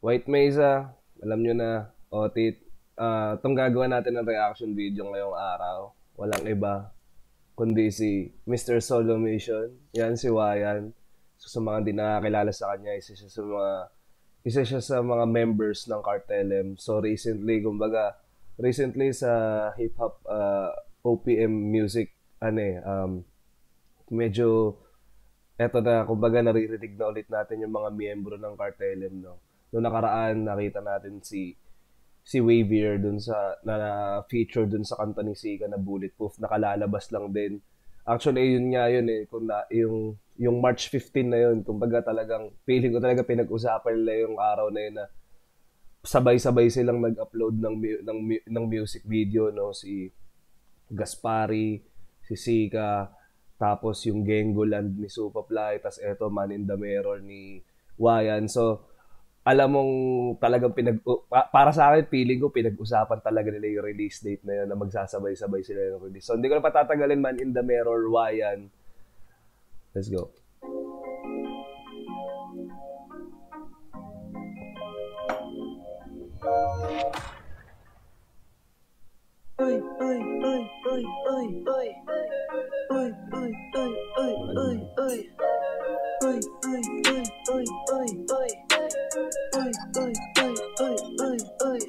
White Mesa, alam nyo na, Otit. Itong gagawa natin ng reaction video ngayong araw. Walang iba, kundi si Mr. Solo Mission. Yan, si Wayan. So, sa mga hindi nakakilala sa kanya, isa siya sa mga members ng Cartel M. So, recently sa hip-hop OPM music, medyo, eto na, kumbaga naririnig na ulit natin yung mga miyembro ng Cartel M, no? Noong nakaraan, nakita natin si Wavier dun sa na feature dun sa kanta ni Sika na Bulletproof, nakalalabas lang din. Actually, yun nga yun kung yung March 15 na yun, kumbaga talagang feeling ko talaga pinag-usapan nila yung araw na yun na sabay-sabay silang nag-upload ng music video, no, si Gaspari, si Sika, tapos yung Gengoland ni Supaply, tas eto Man in the Mirror ni Wayan. So alam mong talagang para sa akin, feeling ko pinag-usapan talaga nila yung release date na yun na magsasabay-sabay sila yung release. So, hindi ko na patatagalin, Man in the Mirror, Wayan. Let's go. Oy, oy, oy, oy, oy, oy. Oy, oy, oy, oy, oy, oy. Oy, oy, oy, oy, oy, oy. Oy, oy, oy, oy, oy, oy.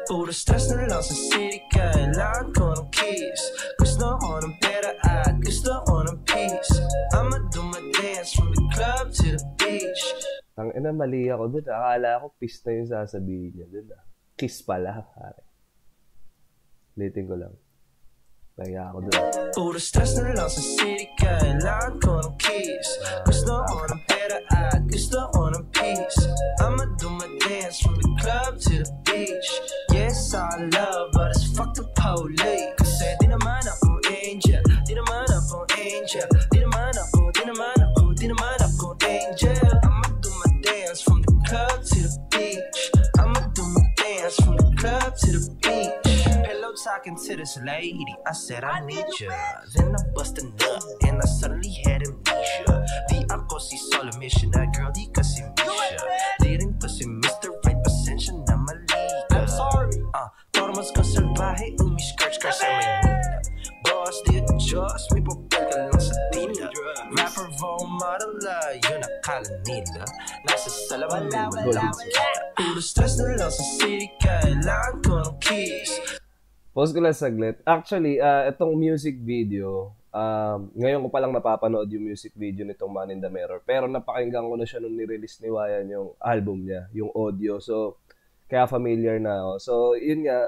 Puro stress na lang sa city, kailangan ko ng keys. Gusto ko ng pera at gusto ko ng peace. I'ma do my dance from the club to the beach. Ang mali ako dun. Akala ko peace na yung sasabihin niya dun. Kiss pala, pare. Litin ko lang. Kaya ako dun. Puro stress na lang sa city, kailangan ko ng keys. Gusto ko ng pera at gusto ko ng peace. I'ma do my dance from the club to the beach. Yes, I love, but it's fuck the police. Kasi di naman ako angel, di naman ako angel, di naman ako angel. I'ma do my dance from the club to the beach. I'ma do my dance from the club to the beach. Talking to this lady, I said I need you. Then I bust a nut and I suddenly had amnesia. Di ako si Solo Mission, that girl di kasi Misha. Di rin pa si Mr. Right, pasensya na mali ka. I'm sorry. Todo mas ka salbahe, umi-skirt sa Maynila. Boss, di adjust, may papel ka lang sa tila. Rapper, vo, model, yun akala nila. Nasa salaman, wala. Puro stress na lang sa city, kailangan ko ng keys. Pause ko lang saglit. Actually, itong music video, ngayon ko palang napapanood yung music video nitong Man in the Mirror. Pero napakinggan ko na siya nung nirelease ni Wayan yung album niya, yung audio. So, kaya familiar na ako. So, yun nga,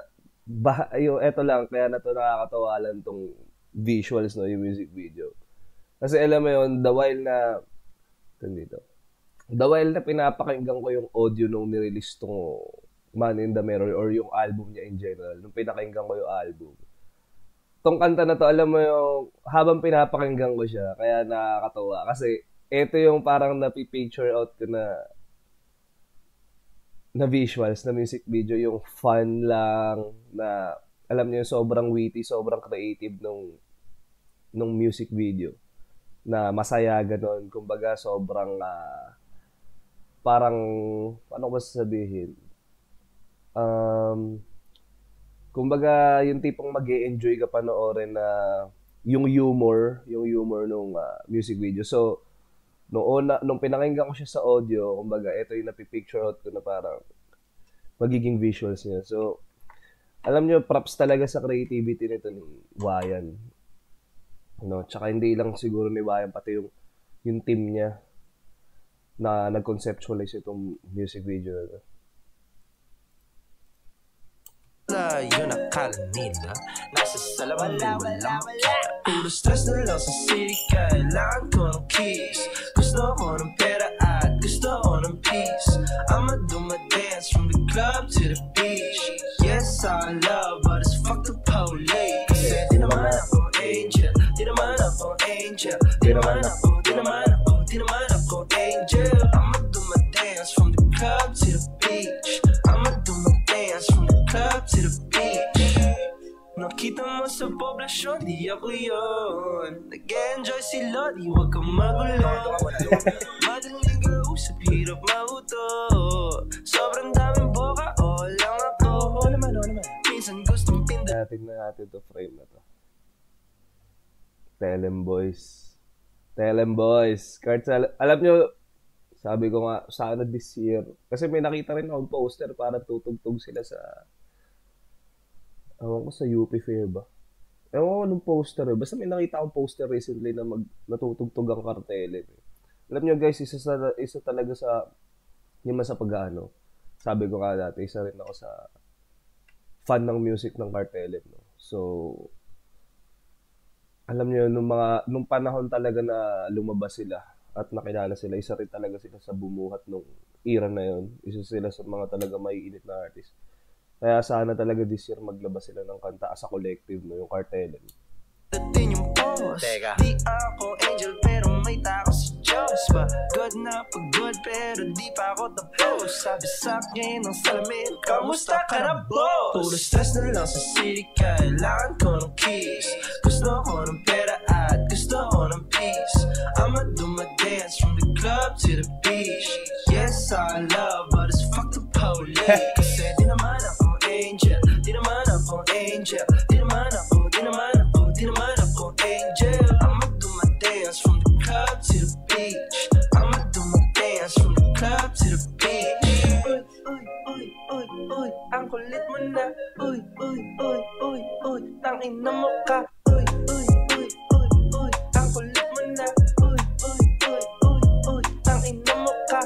eto lang, kaya na to nakakatawa lang tong visuals, no, yung music video. Kasi alam mo yun, the while na pinapakinggan ko yung audio nung nirelease tong Man in the Mirror or yung album niya in general, nung pinakinggan ko yung album. Tong kanta na to, alam mo yung, habang pinapakinggan ko siya, kaya nakakatawa. Kasi, ito yung parang napipicture out ko na visuals, na music video, yung fun lang, na, alam niyo, sobrang witty, sobrang creative nung music video. Na masaya, ganon. Kumbaga, sobrang, parang, ano ko sasabihin? Kumbaga yung tipong mag-e-enjoy ka panoorin na yung humor nung music video. So nung pinakinggan ko siya sa audio, kumbaga ito yung napipicture out ko na parang magiging visuals niya. So alam niyo, props talaga sa creativity nito ni Wayan. No, tsaka hindi lang siguro ni Wayan, pati yung team niya na nag-conceptualize itong music video na to. Yun akala nila, nasa salaman na walang puro stress na lang sa city, kailangan ko ng keys. Gusto ko ng pera at gusto ko ng peace. I'ma do my dance from the club to the beach. Yes, I love, but it's fuck the police. Kasi di naman ako angel, di naman ako angel, di naman ako angel. I'ma do my dance from the club to the beach. I'ma do my dance from the club to the beach. Nakita mo sa poblasyon, di ako yun. Nag-enjoy si Lodi, huwag kang magulo. Madaling kausap, hirap mabuto. Sobrang tingnan natin to frame na to. Tell 'em boys. Tell 'em boys. Cards, alam nyo, sabi ko nga, sana this year. Kasi may nakita rin akong poster para tutugtog sila sa, ewan ko sa UP Fair ba? Ewan ko anong poster eh. Basta may nakita akong poster recently na natutugtog ang Kartelem. Alam nyo guys, isa talaga sa, yung sa pag-ano. Sabi ko nga dati, isa rin ako sa fan ng music ng Kartelem. No? So, alam nyo, nung panahon talaga na lumabas sila at nakilala sila, isa rin talaga sila sa bumuhat nung era na yon. Isa sila sa mga talaga maiinit na artist. Kaya sana talaga this year maglabas sila ng kanta as a collective, no, yung Kartelem. Dating yung boss. Teka. Di ako angel pero may tako sa Diyos. Pagod na pagod pero di pa ako tapos. Sabi sa'kin ng salamin, kamusta ka na boss? Puro stress na lang sa city, kailangan ko ng keys. Gusto ko ng pera at gusto ko ng peace. I'ma do my dance from the club to the beach. Yes, I love but it's fuck the police. Kasi di naman ako angel, di naman ako angel, di naman ako angel. I'ma do my dance from the club to the beach. I'ma do my dance from the club to the beach. Uy, ang kulit mo na. Uy, tangina mo ka. Uy, ang kulit mo na. Uy, tangina mo ka.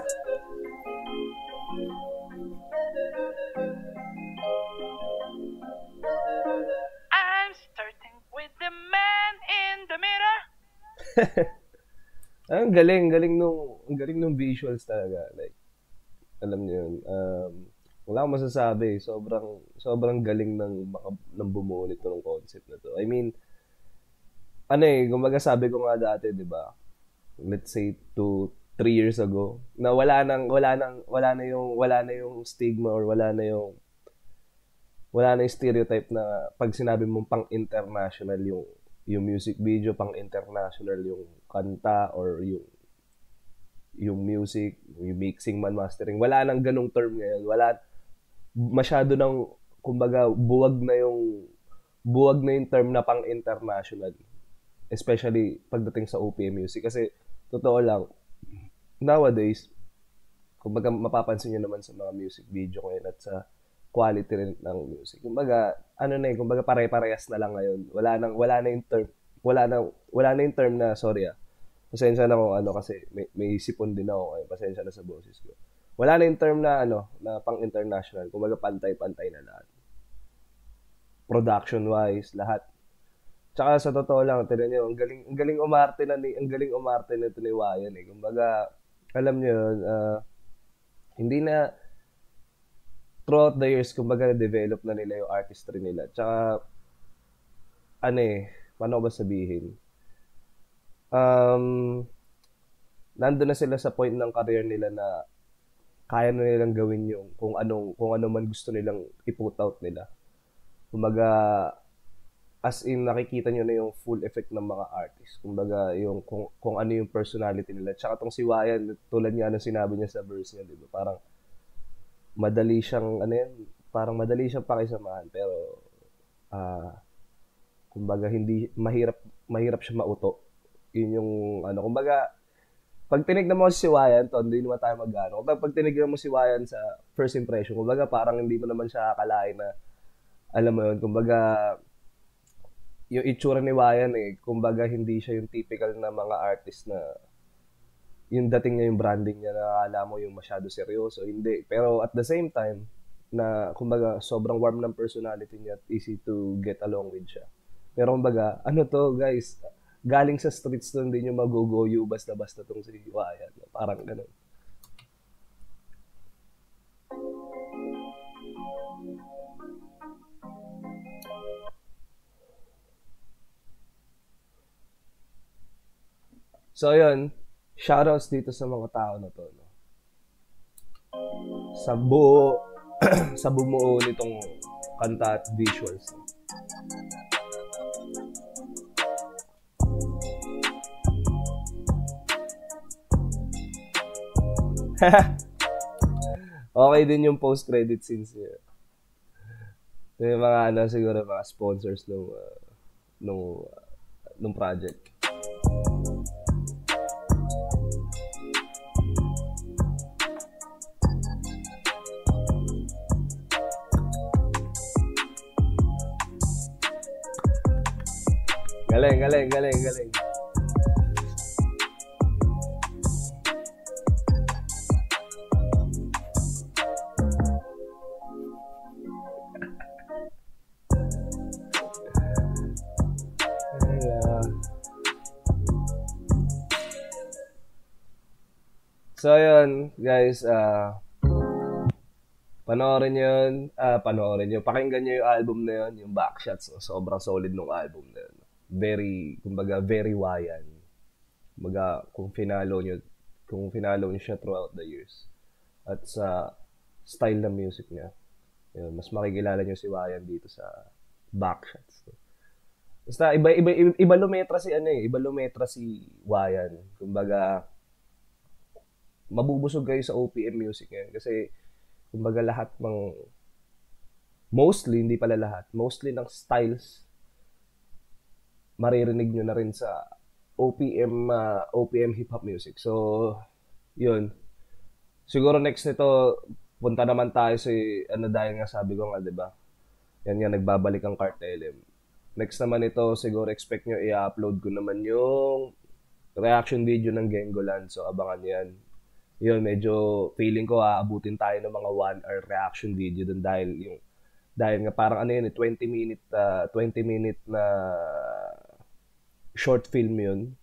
I'm starting with the man in the mirror. Ang galing nung visuals talaga. Like, alam niyo yun. Wala akong masasabi. Sobrang galing ng bumuo nito ng concept na to. I mean, kumbaga sabi ko nga dati, di ba? Let's say 3 years ago, na wala na yung stigma or wala na yung stereotype na pag sinabi mong pang-international yung music video, pang-international yung kanta or yung music, yung mixing man, mastering. Wala nang ganung term ngayon. Masyado nang, kumbaga, buwag na yung term na pang-international. Especially pagdating sa OPM music. Kasi, totoo lang, nowadays, kumbaga, mapapansin nyo naman sa mga music video ngayon at sa quality rin ng music. Kumbaga, kumbaga pare-parehas na lang ngayon. Wala na yung term na, sorry pasensya na kung kasi may sipon din ako ngayon. Pasensya na sa boses ko. Wala na yung term na na pang-international. Kumbaga pantay-pantay na lahat. Production-wise, lahat. Tsaka sa totoo lang, tignan niyo, ang galing umarte na ito ni Wayan eh. Kumbaga, alam niyo yun, hindi na throughout the years, kumbaga na-develop na nila yung artistry nila. Tsaka, paano ba sabihin? Nandun na sila sa point ng career nila na kaya na nilang gawin yung kung ano man gusto nilang i-put out nila. Kumbaga, as in, nakikita nyo na yung full effect ng mga artists. Kumbaga, yung kung ano yung personality nila. Tsaka tong si Wayan, tulad niya anong sinabi niya sa verse niya, di ba? Parang, madali siyang pakisamahan pero kumbaga hindi mahirap siya mauto. Yun yung kumbaga pag tinignan mo si Wayan to, hindi naman tayo magano. Pag tinignan mo si Wayan sa first impression, kumbaga parang hindi mo naman siya akalain na alam mo yun, kumbaga yung itsura ni Wayan kumbaga hindi siya yung typical na mga artist na yung dating niya, yung branding niya, na alam mo yung masyado seryoso, hindi. Pero at the same time, na kumbaga sobrang warm ng personality niya at easy to get along with siya. Pero kumbaga, to guys, galing sa streets to, hindi nyo magugoyo basta-basta tong si Wayan. Parang ganun. So yun, shoutouts dito sa mga tao na to, no? Sa bumuo nitong kanta at visuals. Okay din yung post-credit scenes niya. Yung mga ano siguro mga sponsors nung nung project. Galing, galing, galing, galing. So, yun, guys, panoorin nyo, pakinggan nyo yung album na yun, yung Backshots, sobrang solid nung album na yun. Kumbaga, very wayan. Kumbaga, kung finalo nyo siya throughout the years. At sa style ng music niya, yun, mas makikilala nyo si Wayan dito sa Backshots. Basta, iba lumetra si Wayan. Kumbaga, mabubusog kayo sa OPM music ngayon kasi kumbaga mostly ng styles maririnig nyo na rin sa OPM hip-hop music. So, yun. Siguro next nito, punta naman tayo sa, dahil nga sabi ko nga, diba? Yan nga, nagbabalik ang Cartel M. Next naman ito, siguro expect nyo, i-upload ko naman yung reaction video ng Gengoland. So, abangan yan. Yun, medyo feeling ko aabutin tayo ng mga 1-hour reaction video dun dahil nga parang 20 minute na short film yun.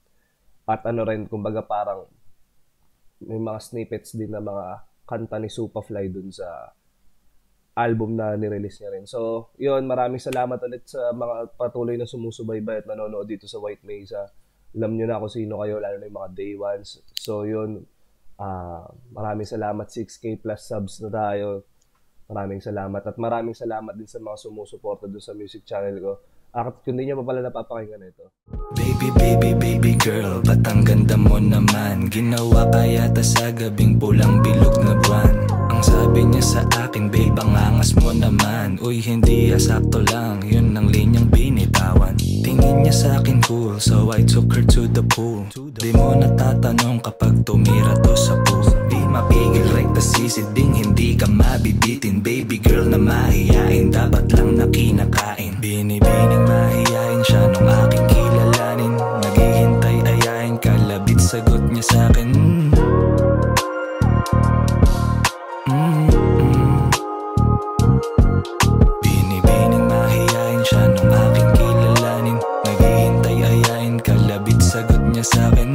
At rin, kumbaga parang may mga snippets din na mga kanta ni Superfly dun sa album na nirelease niya rin. So, yun, maraming salamat ulit sa mga patuloy na sumusubaybay at nanonood dito sa White Mesa. Alam nyo na kung sino kayo, lalo na yung mga day ones. So, yun, maraming salamat, 6K plus subs na tayo. Maraming salamat at maraming salamat din sa mga sumusuporta doon sa music channel ko. At kung di nyo pa pala napapakinggan ito. Baby girl, ba't ang ganda mo naman? Ginawa ka yata sa gabing pulang bilog na buwan. Ang sabi niya sa akin, babe, ang angas mo naman. Uy, hindi sakto lang, yun ang linyang binitawan. Tingin niya sa akin cool, so I took her to the pool. Di mo natatanong kapag tumira to sa pool. Di mapigil rekta sisiding, hindi ka mabibitin. Baby girl na mahiyain, dapat lang na kinakain. Binibining mahiyain siya nung aking kilalanin. Naghihintay ayain, kalabit sagot niya sa akin. Binibining mahiyain siya nung aking kilalanin. Naghihintay ayain, kalabit sagot niya sa akin.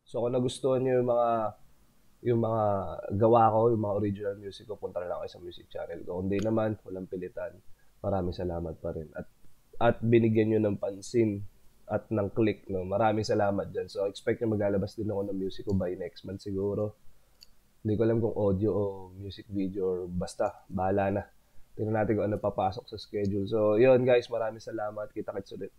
So kung nagustuhan nyo yung mga gawa ko, yung mga original music ko, punta na lang kayo sa music channel ko. Kung di naman, walang pilitan. Maraming salamat pa rin. At binigyan nyo ng pansin at ng click, no? Maraming salamat dyan. So expect nyo maglalabas din ako ng music ko by next month siguro. Hindi ko alam kung audio o music video or basta, bahala na. Tingnan natin kung ano papasok sa schedule. So yun guys, maraming salamat. Kita-kits ulit.